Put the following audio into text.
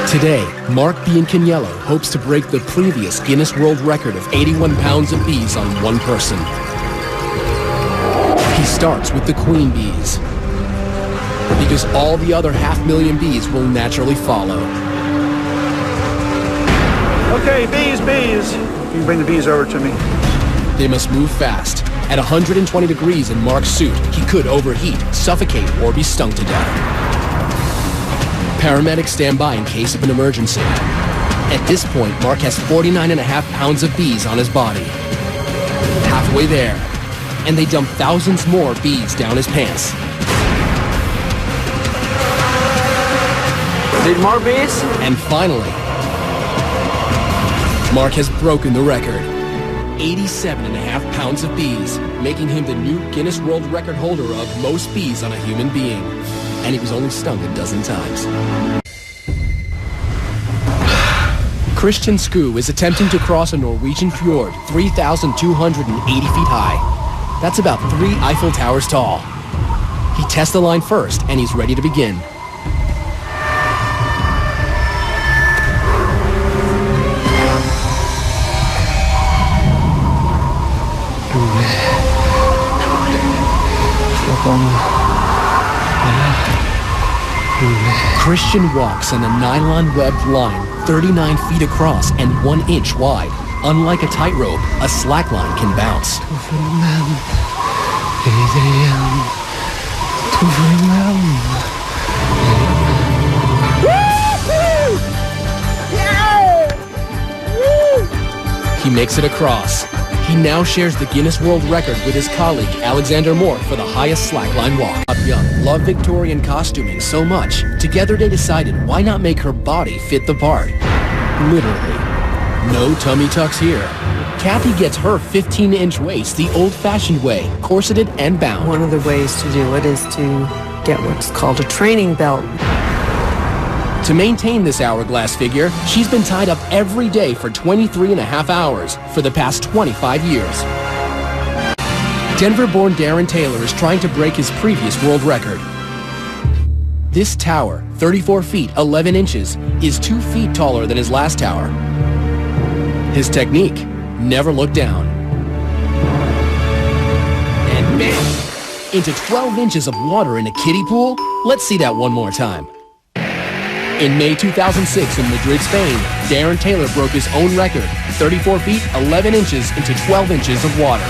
Today, Mark Biancaniello hopes to break the previous Guinness World Record of 81 pounds of bees on one person. He starts with the queen bees, because all the other 500,000 bees will naturally follow. Okay, bees. You can bring the bees over to me. They must move fast. At 120 degrees in Mark's suit, he could overheat, suffocate, or be stung to death. Paramedics stand by in case of an emergency. At this point, Mark has 49.5 pounds of bees on his body. Halfway there, and they dump thousands more bees down his pants. Need more bees? And finally, Mark has broken the record. 87.5 pounds of bees, making him the new Guinness World Record holder of most bees on a human being. And he was only stung a dozen times. Christian Skoo is attempting to cross a Norwegian fjord 3,280 feet high. That's about 3 Eiffel Towers tall. He tests the line first, and he's ready to begin. Christian walks on a nylon-webbed line 39 feet across and 1 inch wide. Unlike a tightrope, a slack line can bounce. He makes it across. He now shares the Guinness World Record with his colleague Alexander Moore for the highest slackline walk. Young loved Victorian costuming so much, together they decided why not make her body fit the part. Literally. No tummy tucks here. Kathy gets her 15-inch waist the old-fashioned way, corseted and bound. One of the ways to do it is to get what's called a training belt. To maintain this hourglass figure, she's been tied up every day for 23.5 hours for the past 25 years. Denver-born Darren Taylor is trying to break his previous world record. This tower, 34 feet 11 inches, is 2 feet taller than his last tower. His technique, never look down. And bam! Into 12 inches of water in a kiddie pool? Let's see that one more time. In May 2006 in Madrid, Spain, Darren Taylor broke his own record, 34 feet 11 inches into 12 inches of water.